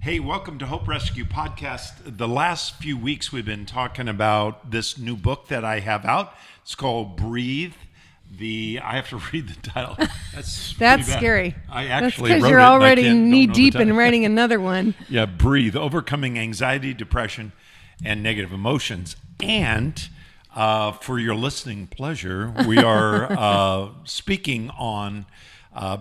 Hey, welcome to Hope Rescue Podcast. The last few weeks we've been talking about this new book that I have out. It's called Breathe. I have to read the title. That's scary. I actually That's because you're already knee deep in writing another one. Yeah, Breathe, Overcoming Anxiety, Depression, and Negative Emotions. And for your listening pleasure, we are speaking on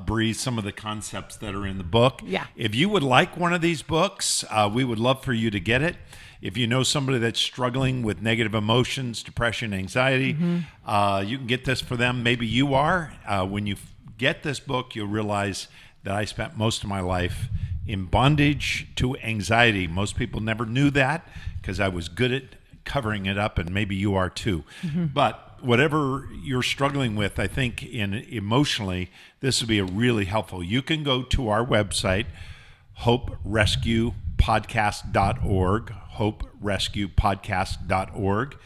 Breathe, some of the concepts that are in the book. Yeah. If you would like one of these books, we would love for you to get it. If you know somebody that's struggling with negative emotions, depression, anxiety, you can get this for them. Maybe you are. When you get this book, you'll realize that I spent most of my life in bondage to anxiety. Most people never knew that because I was good at covering it up, and maybe you are too. But whatever you're struggling with, I think emotionally, this would be really helpful. You can go to our website, hoperescuepodcast.org, hoperescuepodcast.org,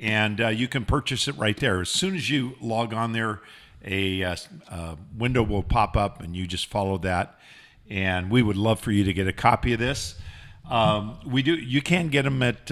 and you can purchase it right there. As soon as you log on there, a window will pop up, and you just follow that. And we would love for you to get a copy of this. You can get them at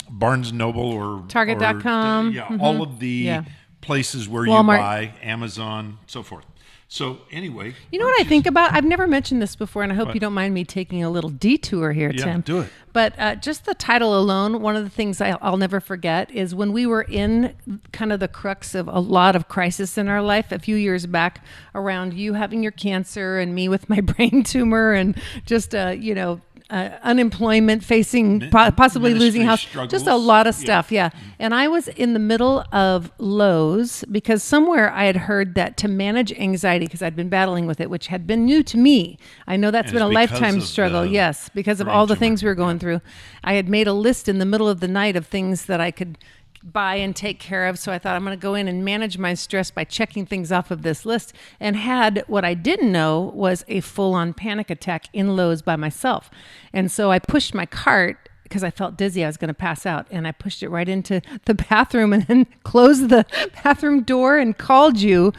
Barnes & Noble or Target.com. All of the places where Walmart. you buy, Amazon, so forth. So anyway. You know what I think about? I've never mentioned this before, and I hope you don't mind me taking a little detour here, Tim. Yeah, do it. But just the title alone, one of the things I'll never forget is when we were in kind of the crux of a lot of crisis in our life a few years back around you having your cancer and me with my brain tumor and just, unemployment, facing possibly losing house, struggles. just a lot of stuff. Yeah. And I was in the middle of Lowe's because somewhere I had heard that to manage anxiety, because I'd been battling with it, which had been new to me. I know that's been a lifetime struggle. Yes. Because of all the things we were going through. I had made a list in the middle of the night of things that I could buy and take care of. So I thought I'm going to go in and manage my stress by checking things off of this list, and had what I didn't know was a full-on panic attack in Lowe's by myself. And so I pushed my cart because I felt dizzy. I was going to pass out, and I pushed it right into the bathroom and then closed the bathroom door and called you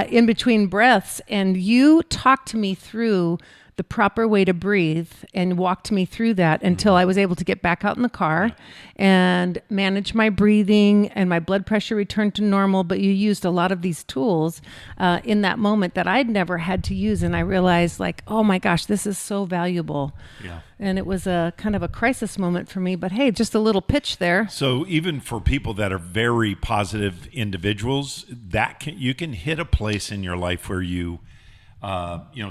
in between breaths. And you talked to me through the proper way to breathe and walked me through that until I was able to get back out in the car and manage my breathing, and my blood pressure returned to normal. But you used a lot of these tools in that moment that I'd never had to use. And I realized, like, oh my gosh, this is so valuable. Yeah. And it was a kind of a crisis moment for me, but hey, just a little pitch there. So even for people that are very positive individuals, you can hit a place in your life where you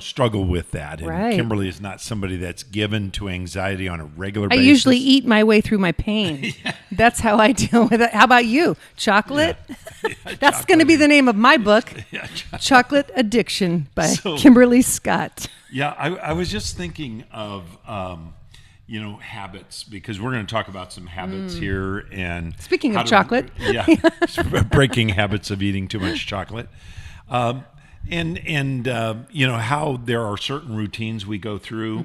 struggle with that. And right. Kimberly is not somebody that's given to anxiety on a regular basis. I usually eat my way through my pain. That's how I deal with it. How about you? Chocolate? That's going to be the name of my book. Chocolate Addiction by Kimberly Scott. Yeah, I was just thinking of, habits, because we're going to talk about some habits here. And speaking of chocolate. Breaking habits of eating too much chocolate. And how there are certain routines we go through.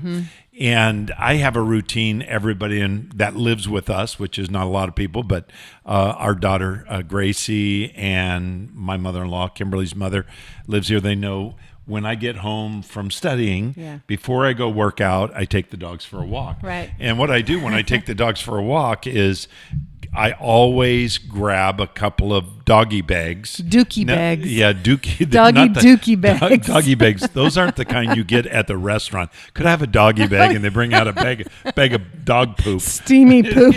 And I have a routine, everybody that lives with us, which is not a lot of people, but our daughter, Gracie, and my mother-in-law, Kimberly's mother, lives here. They know when I get home from studying, before I go work out, I take the dogs for a walk. Right. And what I do when I take the dogs for a walk is I always grab a couple of doggy bags. Dookie bags. Yeah, dookie. Dookie bags. Doggy bags. Those aren't the kind you get at the restaurant. Could I have a doggy bag? And they bring out a bag of dog poop. Steamy poop.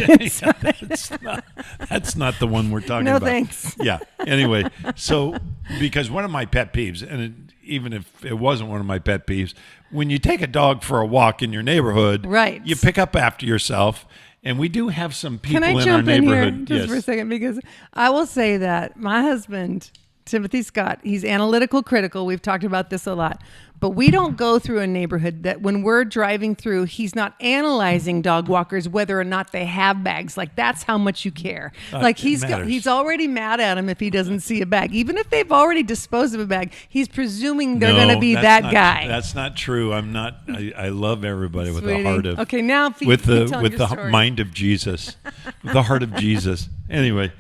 That's not the one we're talking about. No thanks. Yeah. Anyway, so because one of my pet peeves, and even if it wasn't one of my pet peeves, when you take a dog for a walk in your neighborhood, right, you pick up after yourself. And we do have some people in our neighborhood. Can I jump in here just for a second? Because I will say that my husband, Timothy Scott, he's analytical critical. We've talked about this a lot. But we don't go through a neighborhood that when we're driving through, he's not analyzing dog walkers whether or not they have bags. Like, that's how much you care. Like, he's already mad at him if he doesn't see a bag. Even if they've already disposed of a bag, he's presuming they're going to be that guy. That's not true. I'm not. I love everybody with the heart of. Okay, now with the mind of Jesus, with the heart of Jesus. Anyway,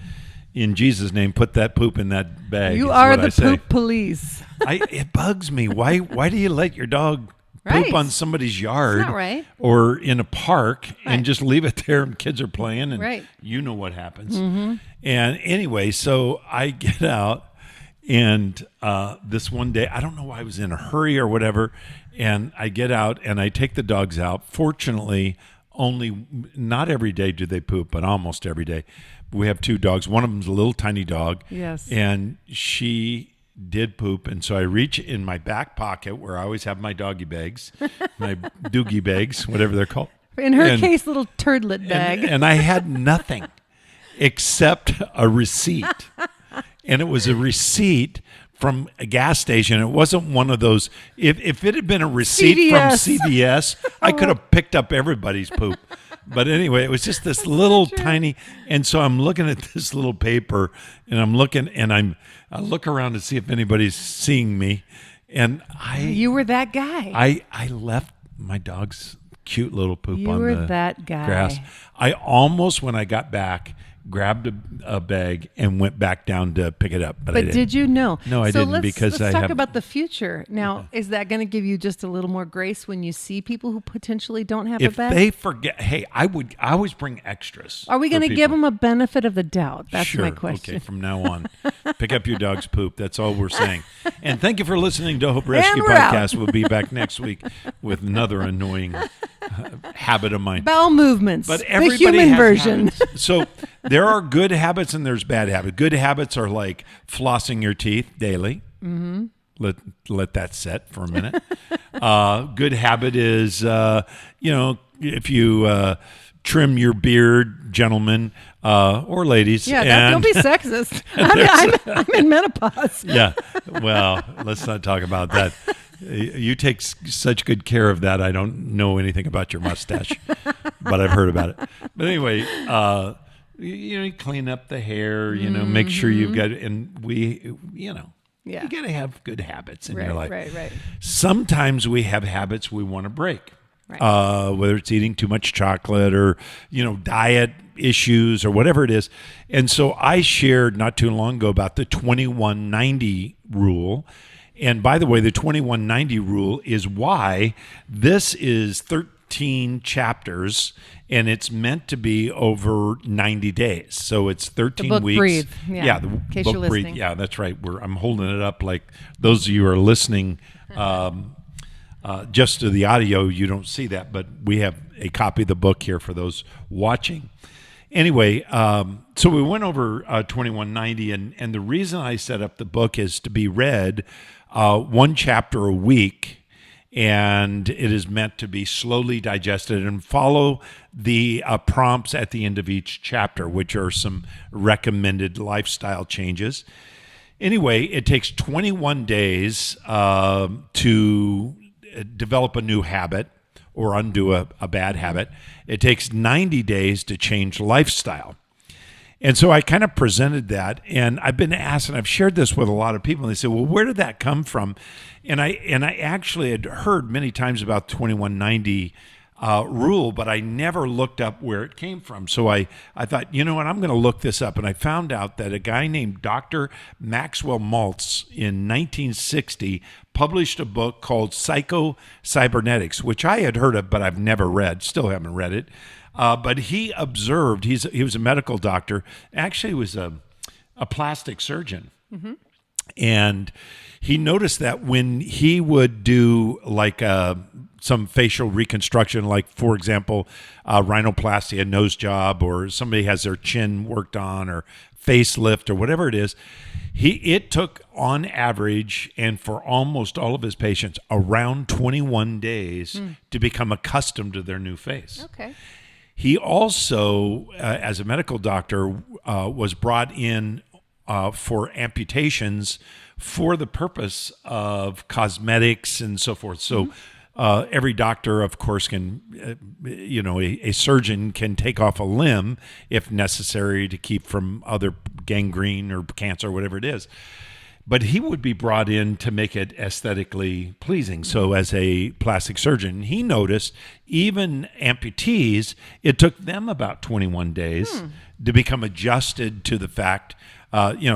in Jesus' name, put that poop in that bag. You are the poop police. It bugs me. Why do you let your dog Right. poop on somebody's yard not right. or in a park Right. and just leave it there and kids are playing and Right. you know what happens. And anyway, so I get out and this one day, I don't know why I was in a hurry or whatever, and I get out and I take the dogs out. Fortunately, not every day do they poop, but almost every day. We have 2 dogs. One of them's a little tiny dog. Yes. And she did poop. And so I reach in my back pocket where I always have my doggy bags, my doogie bags, whatever they're called. In her case, little turdlet bag. And I had nothing except a receipt. And it was a receipt from a gas station. It wasn't one of those. If it had been a receipt from CVS, I could have picked up everybody's poop. But anyway, it was just this little tiny. And so I'm looking at this little paper, and I'm looking, and I look around to see if anybody's seeing me. And You were that guy. I left my dog's cute little poop You on were the that guy. grass. I almost, when I got back, grabbed a bag and went back down to pick it up. But I didn't. Did you know? No, I didn't, because let's I talk have- about the future. Now, is that going to give you just a little more grace when you see people who potentially don't have If a bag? they forget, hey, I always bring extras. Are we for going to give people. them a benefit of the doubt? That's Sure. my question. Okay, from now on, pick up your dog's poop. That's all we're saying. And thank you for listening to Hope Rescue we're out. Podcast. We'll be back next week with another annoying habit of mine. Bowel movements. But the everybody human has version. habits. So there are good habits and there's bad habits. Good habits are like flossing your teeth daily. Mm-hmm. Let that set for a minute. Good habit is, if you trim your beard, gentlemen or ladies. Yeah, don't be sexist. I'm in menopause. Yeah. Well, let's not talk about that. You take such good care of that. I don't know anything about your mustache, but I've heard about it. But anyway, you clean up the hair, make sure you've got, and you got to have good habits in your life. Right. Sometimes we have habits we want to break. Right. Whether it's eating too much chocolate or, diet issues or whatever it is. And so I shared not too long ago about the 2190 rule. And by the way, the 2190 rule is why this is 13 chapters and it's meant to be over 90 days. So it's 13 The book weeks. Breathe. Yeah, the in case book you're Breathe. listening. Yeah, that's right. I'm holding it up like those of you who are listening. Just to the audio, you don't see that, but we have a copy of the book here for those watching. Anyway, so we went over 2190, and the reason I set up the book is to be read one chapter a week, and it is meant to be slowly digested and follow the prompts at the end of each chapter, which are some recommended lifestyle changes. Anyway, it takes 21 days to develop a new habit or undo a bad habit. It takes 90 days to change lifestyle. And so I kind of presented that, and I've been asked, and I've shared this with a lot of people, and they say, well, where did that come from? And I actually had heard many times about 2190 rule, but I never looked up where it came from. So I thought, you know what, I'm going to look this up. And I found out that a guy named Dr. Maxwell Maltz in 1960 published a book called Psycho-Cybernetics, which I had heard of, but I've never read, still haven't read it. But he observed, he was a medical doctor, actually was a plastic surgeon. Mm-hmm. And he noticed that when he would do like some facial reconstruction, like, for example, rhinoplasty, a nose job, or somebody has their chin worked on, or facelift, or whatever it is, it took on average, and for almost all of his patients, around 21 days to become accustomed to their new face. Okay. He also, as a medical doctor, was brought in for amputations for the purpose of cosmetics and so forth. So every doctor, of course, can, a surgeon can take off a limb if necessary to keep from other gangrene or cancer, whatever it is. But he would be brought in to make it aesthetically pleasing. So as a plastic surgeon, he noticed even amputees, it took them about 21 days to become adjusted to the fact,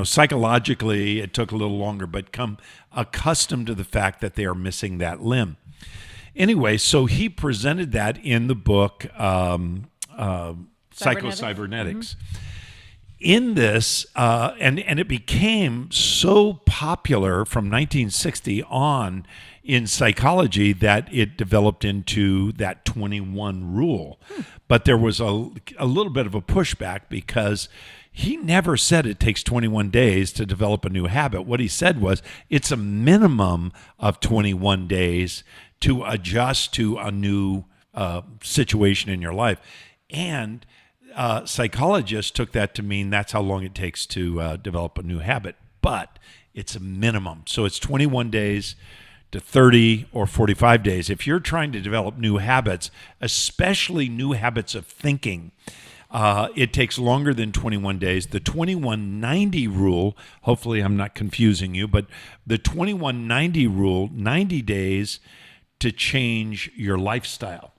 psychologically it took a little longer, but come accustomed to the fact that they are missing that limb. Anyway, so he presented that in the book Psycho-Cybernetics. In this, and it became so popular from 1960 on in psychology that it developed into that 21 rule. But there was a little bit of a pushback because he never said it takes 21 days to develop a new habit. What he said was it's a minimum of 21 days to adjust to a new situation in your life. And psychologists took that to mean that's how long it takes to develop a new habit, but it's a minimum. So it's 21 days to 30 or 45 days. If you're trying to develop new habits, especially new habits of thinking, it takes longer than 21 days. The 2190 rule, hopefully I'm not confusing you, but the 2190 rule, 90 days to change your lifestyle.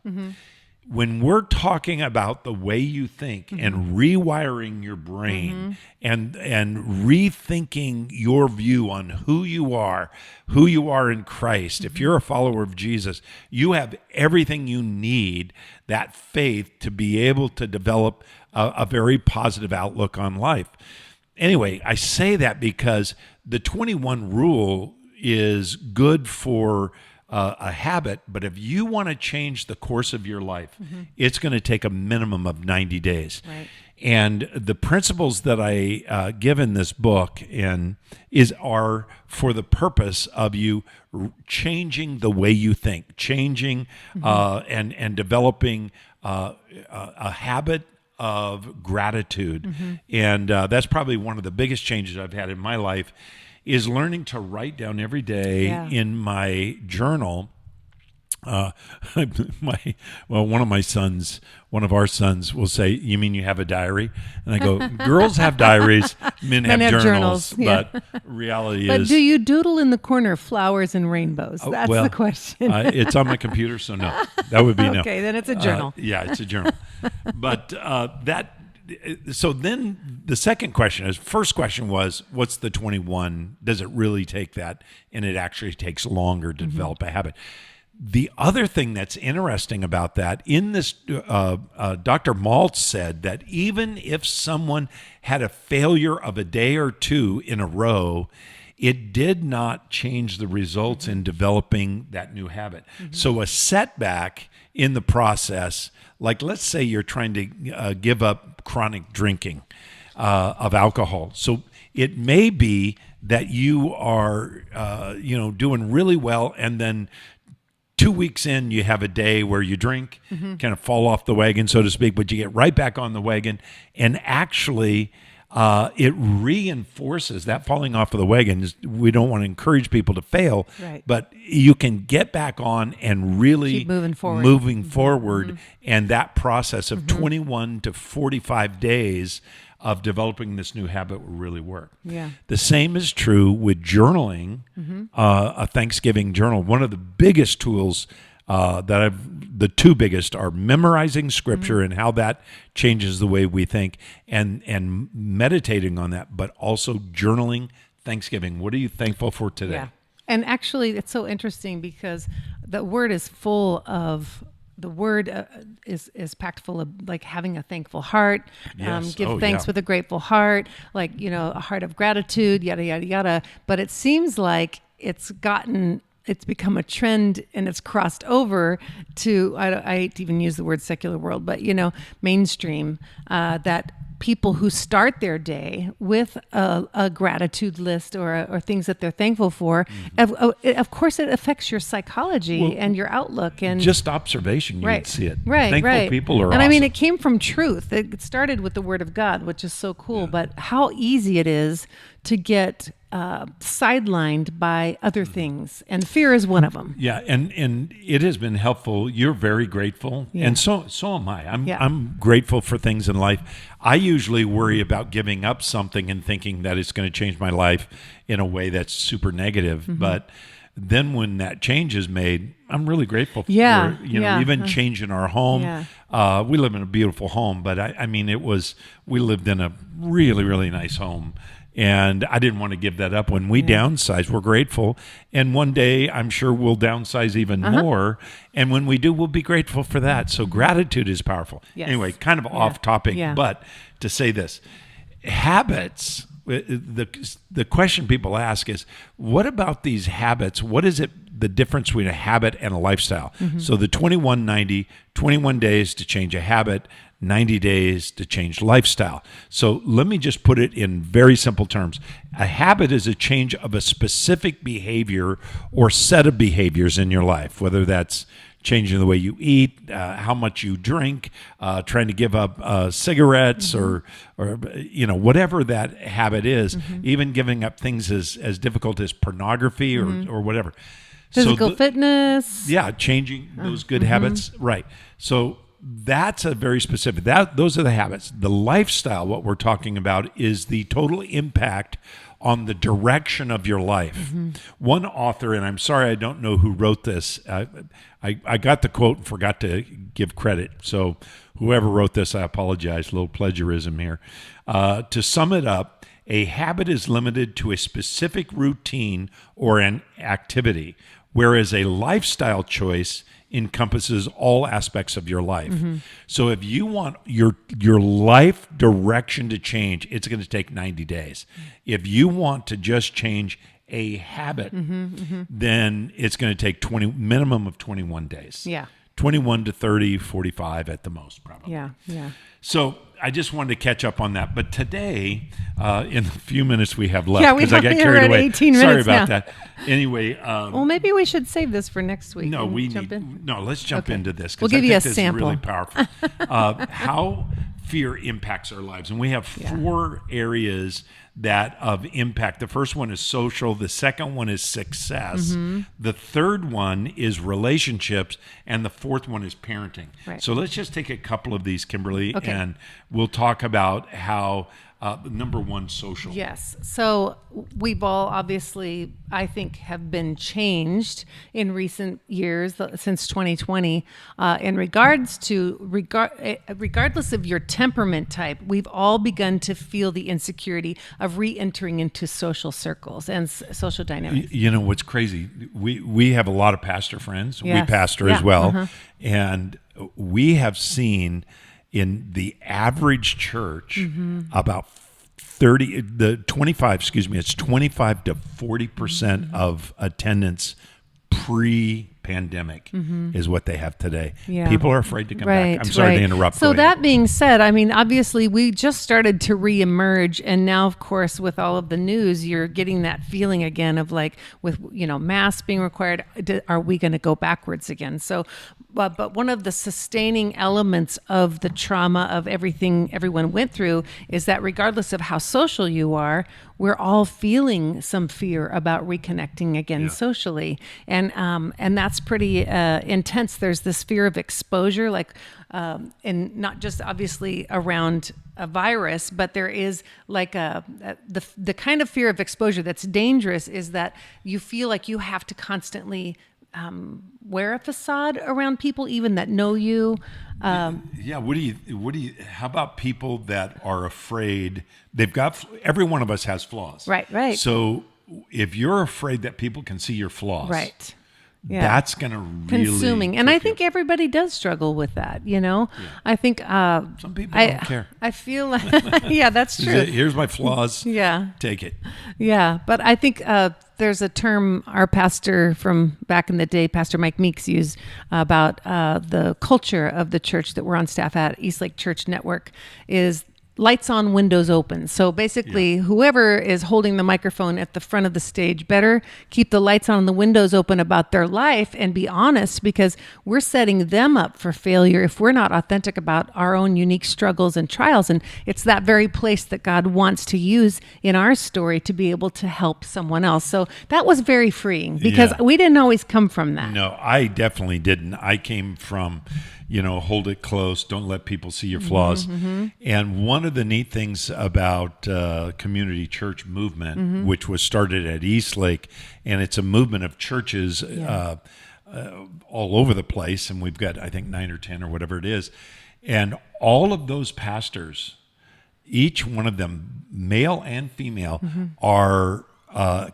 When we're talking about the way you think and rewiring your brain and rethinking your view on who you are in Christ, if you're a follower of Jesus, you have everything you need, that faith, to be able to develop a very positive outlook on life. Anyway, I say that because the 21 rule is good for a habit, but if you want to change the course of your life, it's going to take a minimum of 90 days. Right. And the principles that I give in this book are for the purpose of you changing the way you think, changing and developing a habit of gratitude. And that's probably one of the biggest changes I've had in my life, is learning to write down every day in my journal. One of our sons will say, "You mean you have a diary?" And I go, "Girls have diaries, men have journals." Yeah. But reality But is, do you doodle in the corner flowers and rainbows? That's the question. It's on my computer, so no. That would be no. Okay, then it's a journal. Yeah, it's a journal. But so then the first question was, what's the 21? Does it really take that? And it actually takes longer to develop a habit. The other thing that's interesting about that, in this, Dr. Maltz said that even if someone had a failure of a day or two in a row, it did not change the results in developing that new habit. So a setback in the process, like let's say you're trying to give up chronic drinking of alcohol. So it may be that you are, doing really well, and then 2 weeks in, you have a day where you drink, kind of fall off the wagon, so to speak, but you get right back on the wagon, and actually it reinforces that falling off of the wagon. We don't want to encourage people to fail, Right. but you can get back on and really Keep moving forward. And that process of 21 to 45 days of developing this new habit will really work. Yeah. The same is true with journaling, a Thanksgiving journal. One of the biggest tools the two biggest are memorizing scripture and how that changes the way we think, and meditating on that, but also journaling Thanksgiving. What are you thankful for today? Yeah. And actually, it's so interesting because the word is full of, the word is packed full of like having a thankful heart, Yes. give thanks with a grateful heart, like, a heart of gratitude, yada, yada, yada. But it seems like it's become a trend, and it's crossed over to, I hate to even use the word secular world, but, mainstream, that people who start their day with a gratitude list or things that they're thankful for, of course it affects your psychology and your outlook. And just observation, you would see it. Right, Thankful people are and awesome. I mean, it came from truth. It started with the Word of God, which is so cool, but how easy it is to get sidelined by other things, and fear is one of them. Yeah, and it has been helpful. You're very grateful, and so am I. I'm grateful for things in life. I usually worry about giving up something and thinking that it's going to change my life in a way that's super negative. But then when that change is made, I'm really grateful for even changing our home. Yeah. We live in a beautiful home, but I mean, we lived in a really, really nice home. And I didn't want to give that up. When we downsize, we're grateful. And one day, I'm sure we'll downsize even more. And when we do, we'll be grateful for that. So gratitude is powerful. Yes. Anyway, kind of off topic, but to say this, habits, the question people ask is, what about these habits? What is it, the difference between a habit and a lifestyle? So the 21-90, 21 days to change a habit, 90 days to change lifestyle. So let me just put it in very simple terms. A habit is a change of a specific behavior or set of behaviors in your life, whether that's changing the way you eat, how much you drink, trying to give up cigarettes, or whatever that habit is, even giving up things as difficult as pornography or whatever. Physical fitness. Yeah, changing those good habits. Right. So that's a very specific, those are the habits. The lifestyle, what we're talking about, is the total impact on the direction of your life. One author, and I'm sorry I don't know who wrote this. I got the quote and forgot to give credit. So whoever wrote this, I apologize. A little plagiarism here. To sum it up, a habit is limited to a specific routine or an activity, whereas a lifestyle choice encompasses all aspects of your life. So if you want your life direction to change, it's going to take 90 days. If you want to just change a habit, then it's going to take minimum of 21 days. 21 to 30, 45 at the most, probably. So I just wanted to catch up on that. But today, in the few minutes we have left, because I got carried away. 18 Sorry minutes about now. that. Anyway. Well, maybe we should save this for next week. No, let's jump into this. We'll give you a this sample. Is really powerful. How fear impacts our lives. And we have 4 areas that of impact. The first one is social. The second one is success. The third one is relationships. And the fourth one is parenting. Right. So let's just take a couple of these, Kimberly, Okay. and we'll talk about how number one, social. Yes. So we've all obviously, I think, have been changed in recent years since 2020 in regards to regardless of your temperament type, we've all begun to feel the insecurity of re-entering into social circles and social dynamics. You know what's crazy? We have a lot of pastor friends. Yes. We pastor as well, and we have seen in the average church about 25 to 40% of attendance pre-pandemic is what they have today. People are afraid to come back. I'm sorry to interrupt. So that being said, I mean, obviously we just started to reemerge, and now, of course, with all of the news, you're getting that feeling again of like, with masks being required, are we going to go backwards again? So, but one of the sustaining elements of the trauma of everything everyone went through is that regardless of how social you are, we're all feeling some fear about reconnecting again socially, and that's pretty intense. There's this fear of exposure, and not just obviously around a virus, but there is like the kind of fear of exposure that's dangerous is that you feel like you have to constantly wear a facade around people, even that know you. What do you? How about people that are afraid? Every one of us has flaws. Right. So if you're afraid that people can see your flaws, that's going to really consuming. And I think everybody does struggle with that. I think some people don't care. I feel like, that's true. Here's my flaws. Take it. But I think there's a term our pastor from back in the day, Pastor Mike Meeks, used about the culture of the church that we're on staff at, Eastlake Church Network, is lights on, windows open. So basically, whoever is holding the microphone at the front of the stage better keep the lights on and the windows open about their life and be honest, because we're setting them up for failure if we're not authentic about our own unique struggles and trials. And it's that very place that God wants to use in our story to be able to help someone else. So that was very freeing because we didn't always come from that. No, I definitely didn't. I came from, hold it close, don't let people see your flaws. And one of the neat things about community church movement, which was started at Eastlake, and it's a movement of churches all over the place, and we've got, I think, 9 or 10 or whatever it is, and all of those pastors each one of them, male and female, are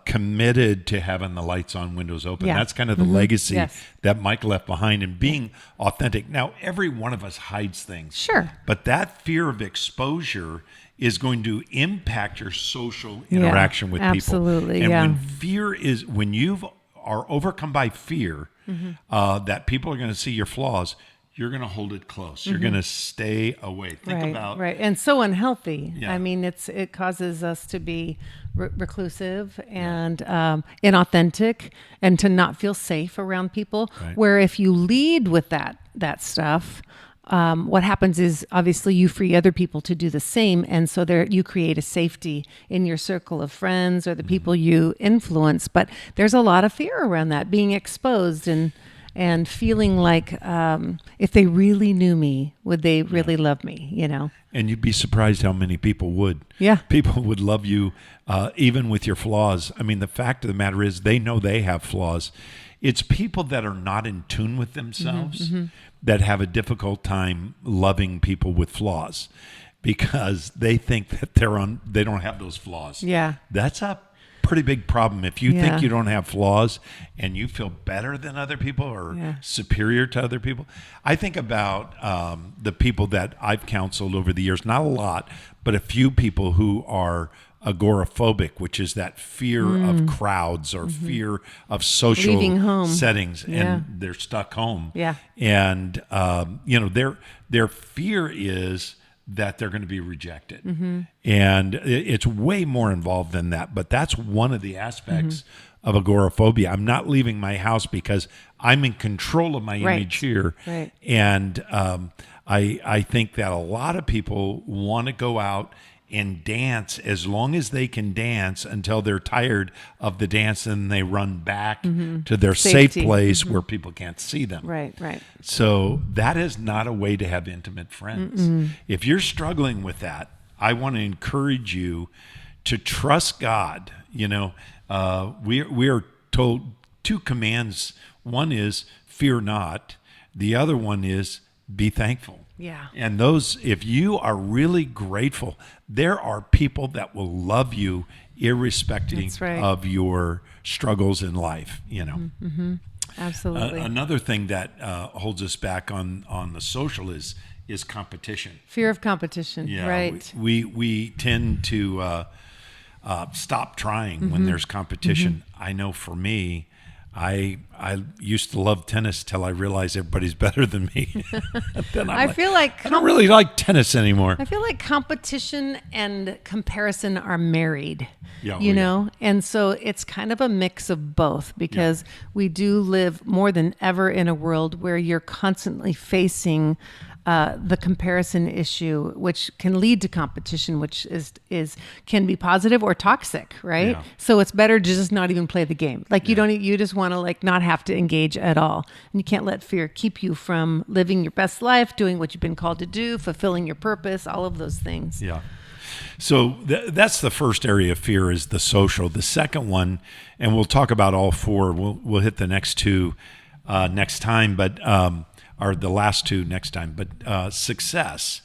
committed to having the lights on, windows open. Yeah. That's kind of the legacy Yes. that Mike left behind, and being authentic. Now, every one of us hides things. Sure. But that fear of exposure is going to impact your social interaction with people. Absolutely, And yeah. when you are overcome by fear that people are going to see your flaws, you're going to hold it close. You're going to stay away. Think about right, and so unhealthy. Yeah. I mean, it causes us to be reclusive and inauthentic, and to not feel safe around people. Right. Where if you lead with that stuff, what happens is obviously you free other people to do the same, and so there you create a safety in your circle of friends or the people you influence. But there's a lot of fear around that, being exposed and feeling like if they really knew me, would they really love me? You know. And you'd be surprised how many people would. Yeah. People would love you even with your flaws. I mean, the fact of the matter is they know they have flaws. It's people that are not in tune with themselves that have a difficult time loving people with flaws, because they think that they don't have those flaws. Yeah. That's a pretty big problem. If you Yeah. think you don't have flaws and you feel better than other people or Yeah. superior to other people. I think about the people that I've counseled over the years, not a lot, but a few people who are agoraphobic, which is that fear of crowds or fear of social Leaving home. settings, Yeah. and they're stuck home. Yeah. And their fear is that they're going to be rejected. And it's way more involved than that. But that's one of the aspects of agoraphobia. I'm not leaving my house because I'm in control of my Right. image here. Right. And I think that a lot of people want to go out and dance as long as they can dance until they're tired of the dance, and they run back to their Safety. safe place where people can't see them. Right. So that is not a way to have intimate friends. If you're struggling with that, I want to encourage you to trust God. You know, we are told two commands. One is fear not. The other one is be thankful. Yeah. And those, if you are really grateful, there are people that will love you irrespective That's right. of your struggles in life, you know. Absolutely. Another thing that holds us back on the social is competition. Fear of competition. Yeah, Right. we tend to stop trying when there's competition. I know for me, I used to love tennis till I realized everybody's better than me. Then I feel like I don't really like tennis anymore. I feel like competition and comparison are married, Yeah, you oh, know? And so it's kind of a mix of both, because we do live more than ever in a world where you're constantly facing the comparison issue, which can lead to competition, which can be positive or toxic, right? Yeah. So it's better to just not even play the game. Like you just want to like not have to engage at all. And you can't let fear keep you from living your best life, doing what you've been called to do, fulfilling your purpose, all of those things. Yeah. So that's the first area of fear, is the social. The second one, and we'll talk about all four. We'll hit the next two next time, but or the last two next time. But success.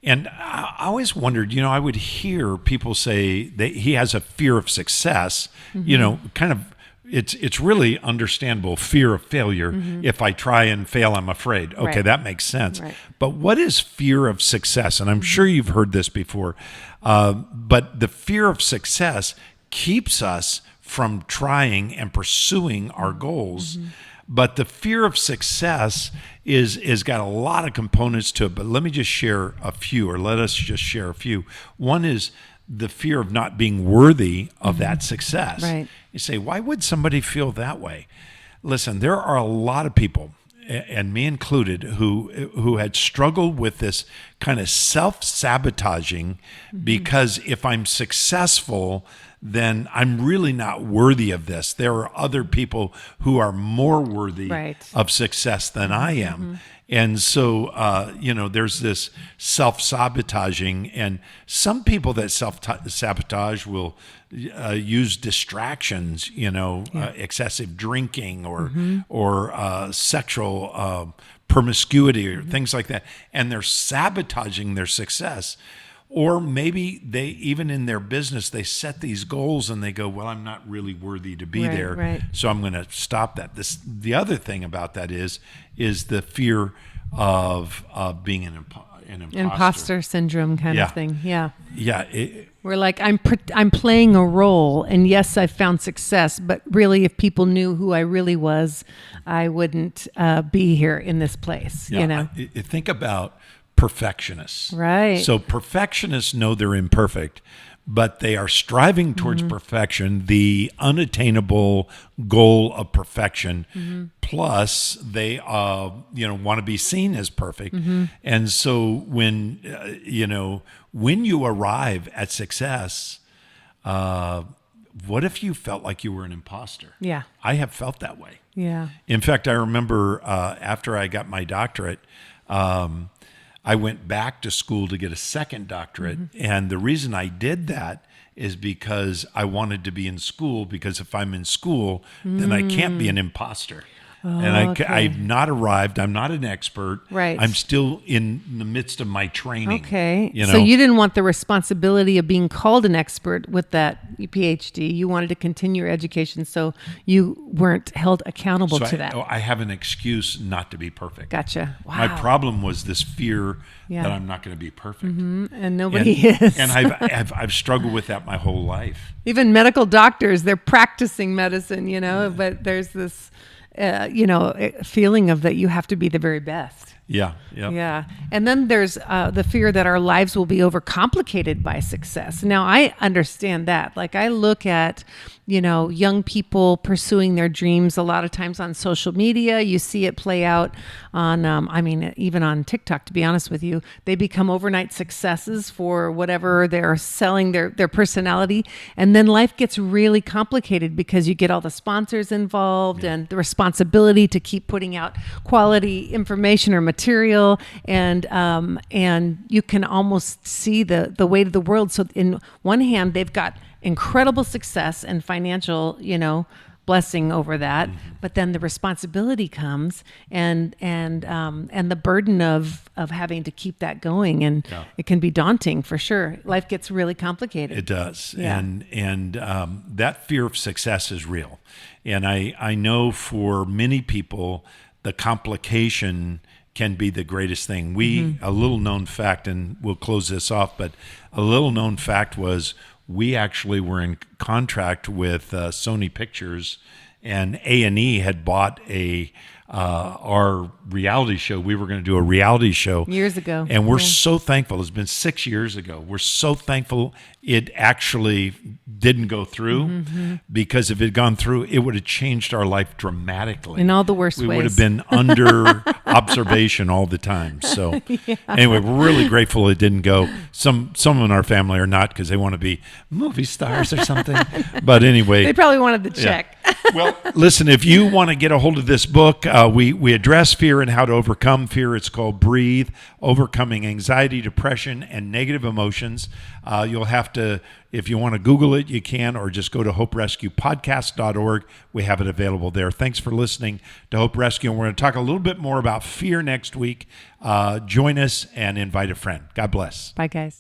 And I always wondered, you know, I would hear people say that he has a fear of success. You know, kind of. It's really understandable, fear of failure. If I try and fail, I'm afraid. Okay, Right. that makes sense. Right. But what is fear of success? And I'm sure you've heard this before. But the fear of success keeps us from trying and pursuing our goals. But the fear of success is got a lot of components to it. But let me just share a few, or let us just share a few. One is the fear of not being worthy of that success. Right. You say, why would somebody feel that way? Listen, there are a lot of people, and me included, who had struggled with this kind of self-sabotaging, because if I'm successful, then I'm really not worthy of this. There are other people who are more worthy Right. of success than I am. And so, there's this self-sabotaging, and some people that self-sabotage will use distractions, excessive drinking or sexual promiscuity or things like that, and they're sabotaging their success. Or maybe they, even in their business, they set these goals and they go, well, I'm not really worthy to be there. Right. So I'm going to stop that. The other thing about that is the fear of being an imposter. Imposter syndrome kind of thing. Yeah. Yeah. We're like, I'm playing a role, and yes, I've found success, but really, if people knew who I really was, I wouldn't be here in this place. Yeah, you know, think about perfectionists. Right. So perfectionists know they're imperfect, but they are striving towards perfection, the unattainable goal of perfection. Plus, they want to be seen as perfect, and so when when you arrive at success, what if you felt like you were an imposter? Yeah. I have felt that way. Yeah. In fact, I remember after I got my doctorate, I went back to school to get a second doctorate. And the reason I did that is because I wanted to be in school, because if I'm in school, then I can't be an imposter. And I've not arrived. I'm not an expert. Right. I'm still in the midst of my training. Okay. So you didn't want the responsibility of being called an expert with that PhD. You wanted to continue your education, so you weren't held accountable to that. I have an excuse not to be perfect. Gotcha. Wow. My problem was this fear that I'm not going to be perfect. And nobody is. And I've struggled with that my whole life. Even medical doctors, they're practicing medicine, but there's this feeling of that you have to be the very best. Yeah. Yeah. And then there's the fear that our lives will be overcomplicated by success. Now, I understand that. Like, I look at, young people pursuing their dreams a lot of times on social media. You see it play out on, even on TikTok, to be honest with you. They become overnight successes for whatever they're selling, their personality. And then life gets really complicated because you get all the sponsors involved and the responsibility to keep putting out quality information or material. And you can almost see the weight of the world. So in one hand, they've got incredible success and financial, blessing over that, but then the responsibility comes and the burden of having to keep that going, and it can be daunting for sure. Life gets really complicated. It does, yeah. and that fear of success is real, and I know for many people the complication can be the greatest thing. A little known fact, and we'll close this off, but a little known fact was, we actually were in contract with Sony Pictures, and A&E had bought our reality show. We were going to do a reality show years ago, and we're so thankful. It's been 6 years ago. We're so thankful it actually didn't go through, because if it had gone through, it would have changed our life dramatically in all the worst ways. We would have been under observation all the time. So anyway, we're really grateful it didn't go. Some in our family are not, because they want to be movie stars or something. But anyway, they probably wanted the check. Well, listen, if you want to get a hold of this book, we address fear and how to overcome fear. It's called Breathe: Overcoming Anxiety, Depression, and Negative Emotions. You'll have to, if you want to Google it, you can, or just go to hoperescuepodcast.org. We have it available there. Thanks for listening to Hope Rescue, and we're going to talk a little bit more about fear next week. Join us and invite a friend. God bless. Bye, guys.